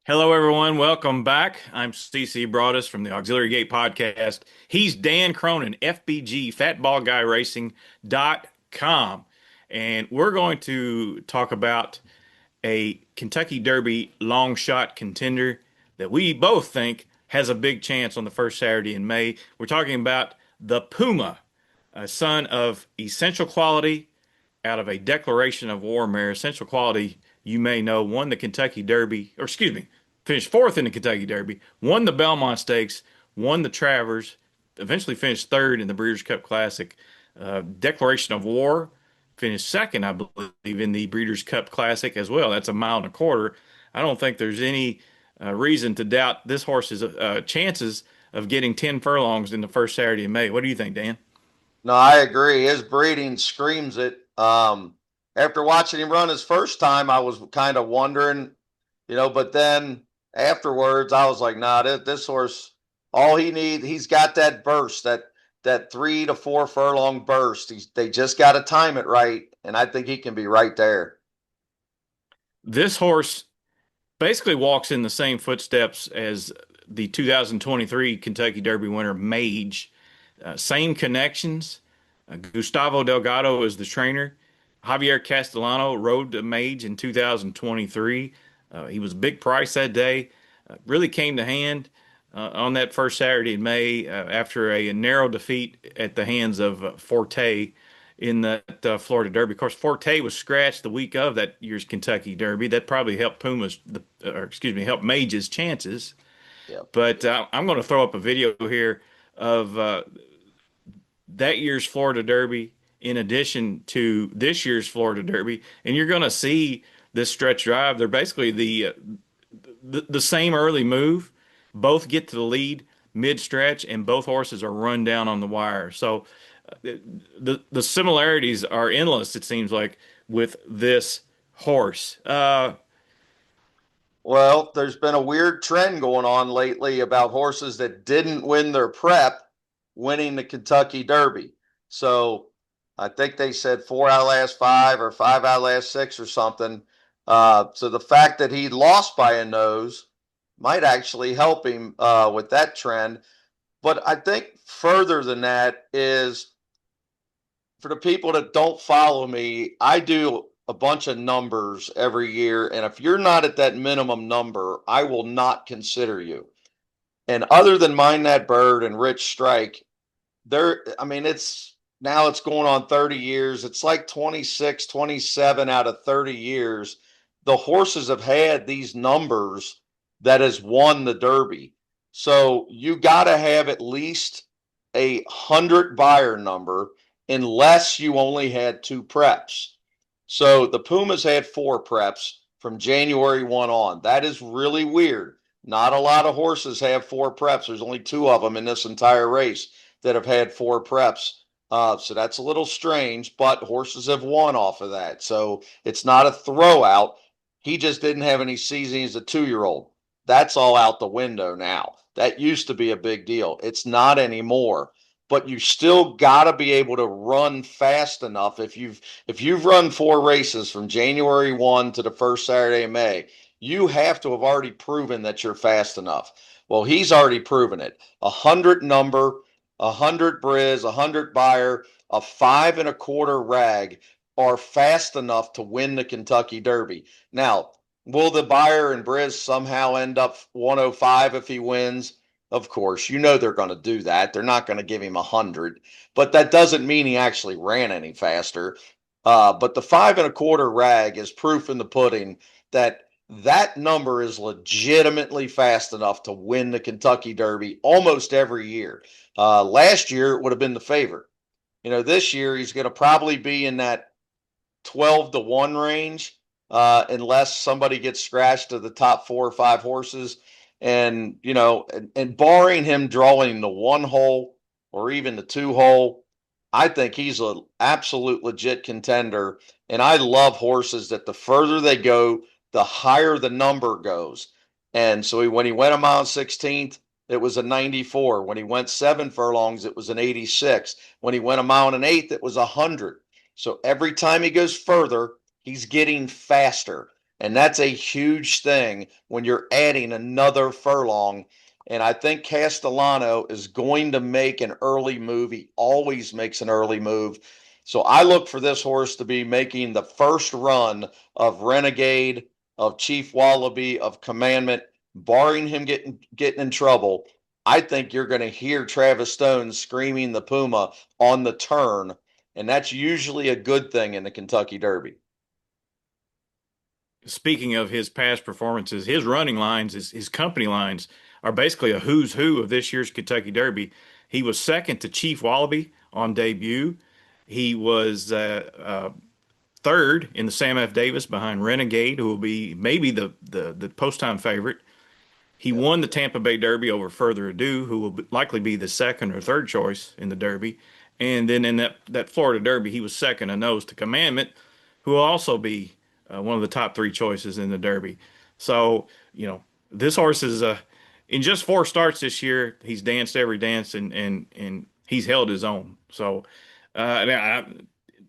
Hello, everyone. Welcome back. I'm CC Broaddus from the Auxiliary Gate Podcast. He's Dan Cronin, FBG, FatBallGuyRacing.com. And we're going to talk about a Kentucky Derby long shot contender that we both think has a big chance on the first Saturday in May. We're talking about the Puma, a son of Essential Quality out of a declaration of war mare. Essential Quality, you may know, won the Kentucky Derby, or excuse me, finished fourth in the Kentucky Derby, won the Belmont Stakes, won the Travers, eventually finished third in the Breeders' Cup Classic. Declaration of War finished second, I believe, in the Breeders' Cup Classic as well. That's a mile and a quarter. I don't think there's any reason to doubt this horse's chances of getting 10 furlongs in the first Saturday in May. What do you think, Dan? No, I agree. His breeding screams it. After watching him run his first time, I was kind of wondering, but then afterwards, I was like, nah, this horse, all he's got that burst, that 3 to 4 furlong burst. They just got to time it right, and I think he can be right there. This horse basically walks in the same footsteps as the 2023 Kentucky Derby winner Mage. Same connections. Gustavo Delgado is the trainer. Javier Castellano rode the Mage in 2023. He was a big price that day. Really came to hand on that first Saturday in May after a narrow defeat at the hands of Forte in that Florida Derby. Of course, Forte was scratched the week of that year's Kentucky Derby. That probably helped helped Mage's chances. Yep. But I'm going to throw up a video here of that year's Florida Derby in addition to this year's Florida Derby, and you're going to see this stretch drive. They're basically the same early move. Both get to the lead mid stretch, and both horses are run down on the wire. So the similarities are endless. It seems like with this horse. Well, there's been a weird trend going on lately about horses that didn't win their prep winning the Kentucky Derby. So I think they said 4 out of last 5 or 5 out of last 6 or something. So the fact that he lost by a nose might actually help him with that trend. But I think further than that is for the people that don't follow me, I do a bunch of numbers every year. And if you're not at that minimum number, I will not consider you. And other than Mind That Bird and Rich Strike, I mean, it's going on 30 years. It's like 26, 27 out of 30 years. The horses have had these numbers that has won the Derby. So you got to have at least 100 buyer number unless you only had 2 preps. So the Pumas had 4 preps from January 1 on. That is really weird. Not a lot of horses have 4 preps. There's only 2 of them in this entire race that have had 4 preps. So that's a little strange, but horses have won off of that. So it's not a throwout. He just didn't have any seasoning as a 2-year-old. That's all out the window now. That used to be a big deal. It's not anymore. But you still got to be able to run fast enough. If you've run 4 races from January 1 to the first Saturday of May, you have to have already proven that you're fast enough. Well, he's already proven it. 100 number, 100 Briz, 100 Buyer, a 5 1/4 Rag are fast enough to win the Kentucky Derby. Now, will the Buyer and Briz somehow end up 105 if he wins? Of course, they're going to do that. They're not going to give him 100, but that doesn't mean he actually ran any faster. But the 5 1/4 Rag is proof in the pudding that that number is legitimately fast enough to win the Kentucky Derby almost every year. Last year, it would have been the favorite. This year, he's going to probably be in that 12 to 1 range, unless somebody gets scratched to the top 4 or 5 horses. And barring him drawing the 1 hole or even the 2 hole, I think he's an absolute legit contender. And I love horses that the further they go, the higher the number goes. And so when he went a mile 16th, it was a 94. When he went 7 furlongs, it was an 86. When he went a mile and an eighth, it was 100. So every time he goes further, he's getting faster. And that's a huge thing when you're adding another furlong. And I think Castellano is going to make an early move. He always makes an early move. So I look for this horse to be making the first run of Renegade, of Chief Wallaby, of Commandment, barring him getting in trouble. I think you're going to hear Travis Stone screaming the Puma on the turn, and that's usually a good thing in the Kentucky Derby. Speaking of his past performances, his running lines, his company lines, are basically a who's who of this year's Kentucky Derby. He was second to Chief Wallaby on debut. He was third in the Sam F. Davis behind Renegade, who will be maybe the post time favorite. He Yep. won the Tampa Bay Derby over Further Ado, who will likely be the second or third choice in the Derby. And then in that Florida Derby, he was second a nose to Commandment, who will also be one of the top three choices in the Derby. So, this horse is in just four starts this year, he's danced every dance and he's held his own. So,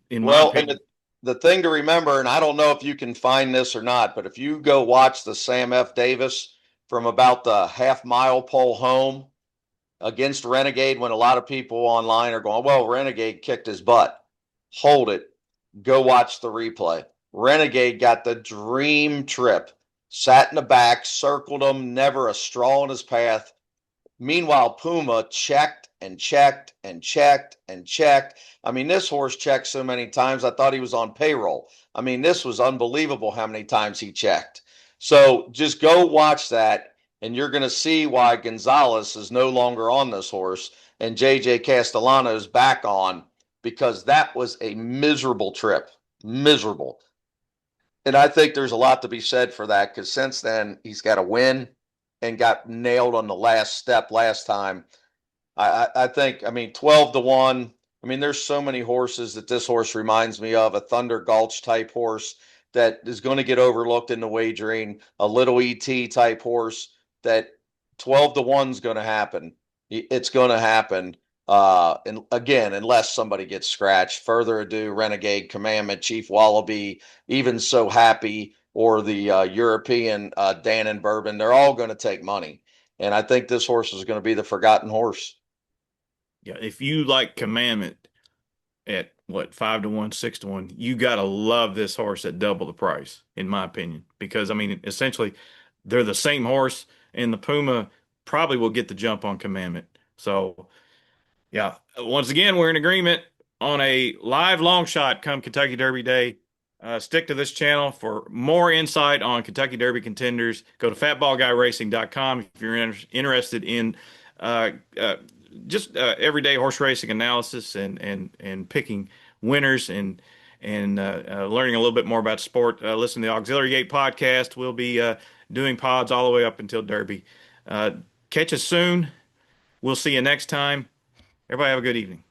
in my Well, and opinion, the thing to remember, and I don't know if you can find this or not, but if you go watch the Sam F. Davis from about the half mile pole home against Renegade, when a lot of people online are going, well, Renegade kicked his butt. Hold it. Go watch the replay. Renegade got the dream trip, sat in the back, circled him, never a straw in his path. Meanwhile, Puma checked and checked and checked and checked. I mean, this horse checked so many times, I thought he was on payroll. I mean, this was unbelievable how many times he checked. So just go watch that, and you're going to see why Gonzalez is no longer on this horse and JJ Castellano is back on, because that was a miserable trip. Miserable. And I think there's a lot to be said for that, because since then he's got a win and got nailed on the last step last time. I think, I mean, 12-1. I mean, there's so many horses that this horse reminds me of, a Thunder Gulch type horse that is going to get overlooked in the wagering, a little ET type horse that 12-1 is going to happen. It's going to happen. And again, unless somebody gets scratched. Further Ado, Renegade, Commandment, Chief Wallaby, Even So Happy, or the European Dan and Bourbon, they're all going to take money. And I think this horse is going to be the forgotten horse. yeah, if you like Commandment at what 5-1, 6-1, you gotta love this horse at double the price, in my opinion. Because I mean, essentially, they're the same horse, and the Puma probably will get the jump on Commandment. So yeah, once again, we're in agreement on a live long shot come Kentucky Derby Day. Stick to this channel for more insight on Kentucky Derby contenders. Go to fatballguyracing.com if you're interested in uh, uh, just everyday horse racing analysis and picking winners and learning a little bit more about sport. Listen to the Auxiliary Gate podcast. We'll be doing pods all the way up until Derby. Uh, Catch us soon. We'll see you next time. Everybody have a good evening.